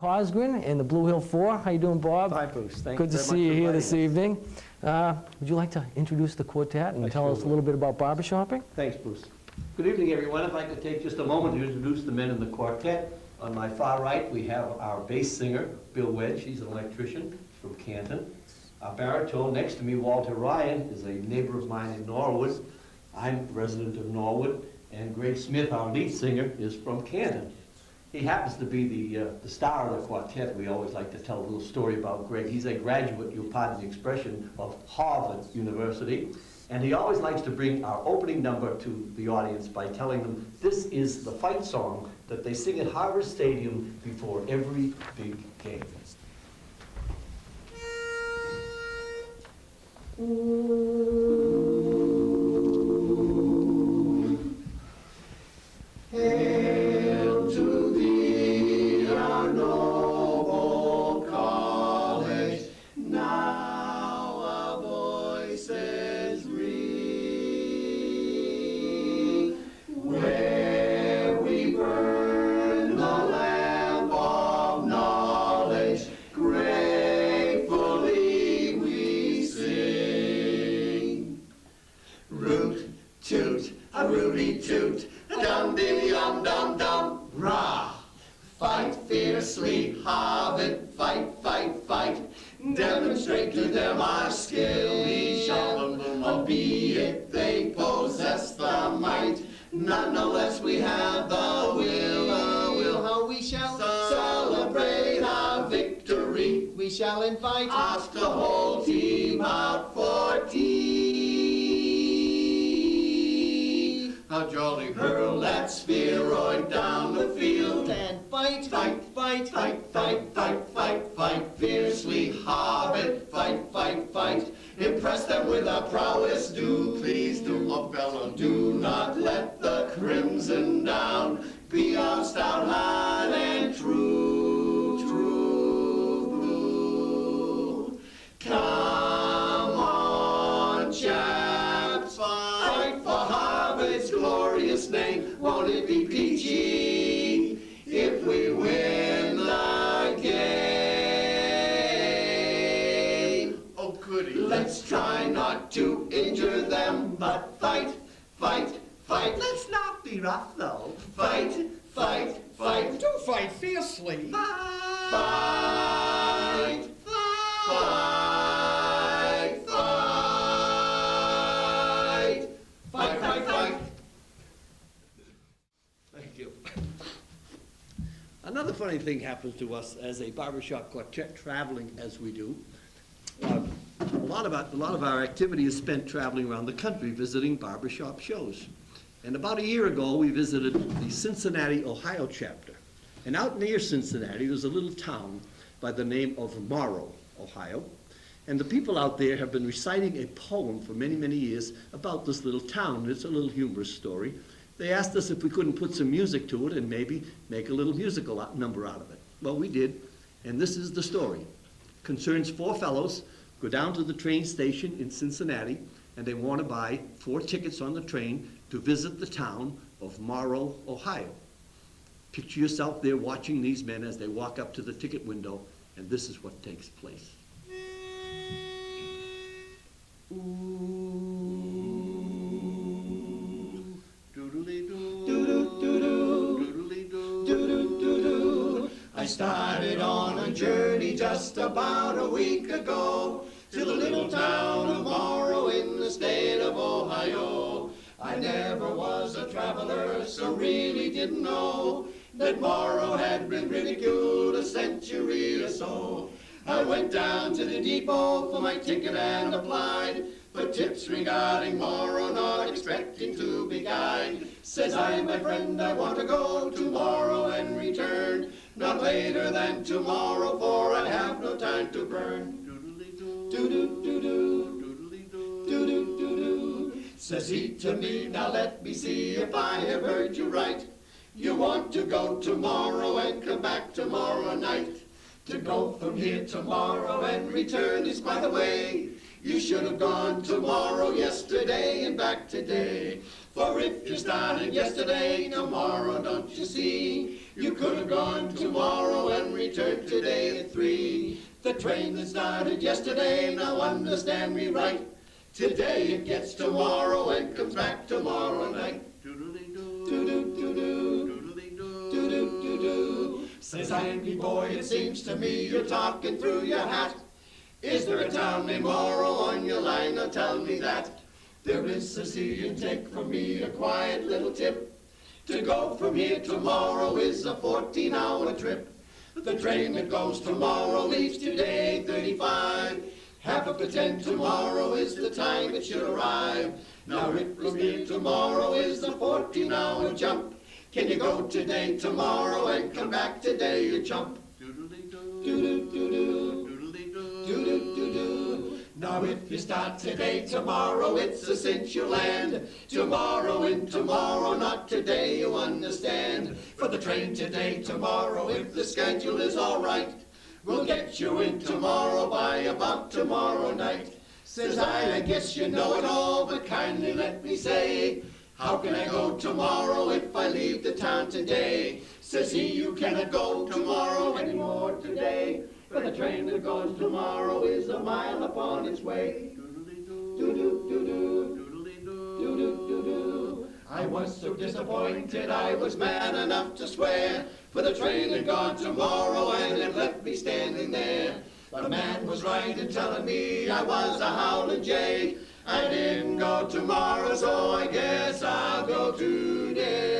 Cosgren and the Blue Hill Four. How you doing, Bob? Hi, Bruce. Thank Good to you very see much you for here inviting this us. evening. Would you like to introduce the quartet and tell sure us a will. little bit about barbershopping? Thanks, Bruce. Good evening, everyone. If I could take just a moment to introduce the men in the quartet. On my far right, we have our bass singer, Bill Wedge. He's an electrician from Canton. Our baritone next to me, Walter Ryan, is a neighbor of mine in Norwood. I'm a resident of Norwood. And Greg Smith, our lead singer, is from Canton. He happens to be the star of the quartet. We always like to tell a little story about Greg. He's a graduate, you'll pardon the expression, of Harvard University. And he always likes to bring our opening number to the audience by telling them this is the fight song that they sing at Harvard Stadium before every big game. Hail to thee, our noble college, now our voices ring, where we burn the lamp of knowledge, gratefully we sing. Root, toot, a rooty toot, a dum diddy dum dum dum, rah! Fight fiercely, Harvard, fight, fight, fight. Demonstrate to them our skill, we shall, albeit they possess the might. Nonetheless, we have the will, how we shall celebrate our victory. We shall invite us the whole team out for tea. How jolly, hurl that spheroid down the field and fight, fight, fight, fight, fight, fight, fight, fight fiercely, Harvard, fight, fight, fight. Impress them with our prowess, do, please do, oh Bella, do not let the crimson down. Be our stout heart and true, true blue. Come on, chaps, fight for Harvard's glorious name. Won't it be peachy if we win the game? Oh, goody. Let's try not to injure them, but fight, fight, fight. Let's not be rough, though. Fight, fight, fight. Do fight fiercely. Fight, fight, fight, fight, fight, fight, fight. Thank you. Another funny thing happens to us as a barbershop quartet, traveling as we do. A lot of our activity is spent traveling around the country visiting barbershop shows. And about a year ago, we visited the Cincinnati, Ohio chapter. And out near Cincinnati, there's a little town by the name of Morrow, Ohio. And the people out there have been reciting a poem for many, many years about this little town. It's a little humorous story. They asked us if we couldn't put some music to it and maybe make a little musical number out of it. Well, we did, and this is the story. Concerns four fellows go down to the train station in Cincinnati, and they want to buy 4 tickets on the train to visit the town of Morrow, Ohio. Picture yourself there watching these men as they walk up to the ticket window, and this is what takes place. I started on a journey just about a week ago to the little town of Morrow in the state of Ohio. I never was a traveler, so really didn't know that Morrow had been ridiculed a century or so. I went down to the depot for my ticket and applied for tips regarding Morrow, not expecting to be guided. Says I, my friend, I want to go tomorrow and return, not later than tomorrow, for I have no time to burn. Do-do-do-do, says he to me, now let me see if I have heard you right. You want to go tomorrow and come back tomorrow night. To go from here tomorrow and return is quite a way. You should have gone tomorrow, yesterday, and back today. For if you started yesterday, tomorrow, don't you see, You could have gone tomorrow and returned today at 3. The train that started yesterday, now understand me right. Today it gets tomorrow and comes back tomorrow night. Says Andy, boy, it seems to me you're talking through your hat. Is there a town named Morrow on your line? Now tell me that. There is, says he, and take from me a quiet little tip. To go from here to Morrow is a 14-hour trip. The train that goes tomorrow leaves today 35. Half after 10 tomorrow is the time it should arrive. Now if from here to Morrow is a 14-hour jump, can you go today, tomorrow, and come back today, you chump? Now if you start today, tomorrow, it's a cinch you land. Tomorrow and tomorrow, not today, you understand. For the train today, tomorrow, if the schedule is all right, we'll get you in tomorrow by about tomorrow night. Says I guess you know it all, but kindly let me say, how can I go tomorrow if I leave the town today? Says he, you cannot go tomorrow anymore today, for the train that goes tomorrow is a mile upon its way. I was so disappointed I was mad enough to swear, for the train had gone tomorrow and it left me standing there. The man was right in telling me I was a howling jay. I didn't go tomorrow, so I guess I'll go today.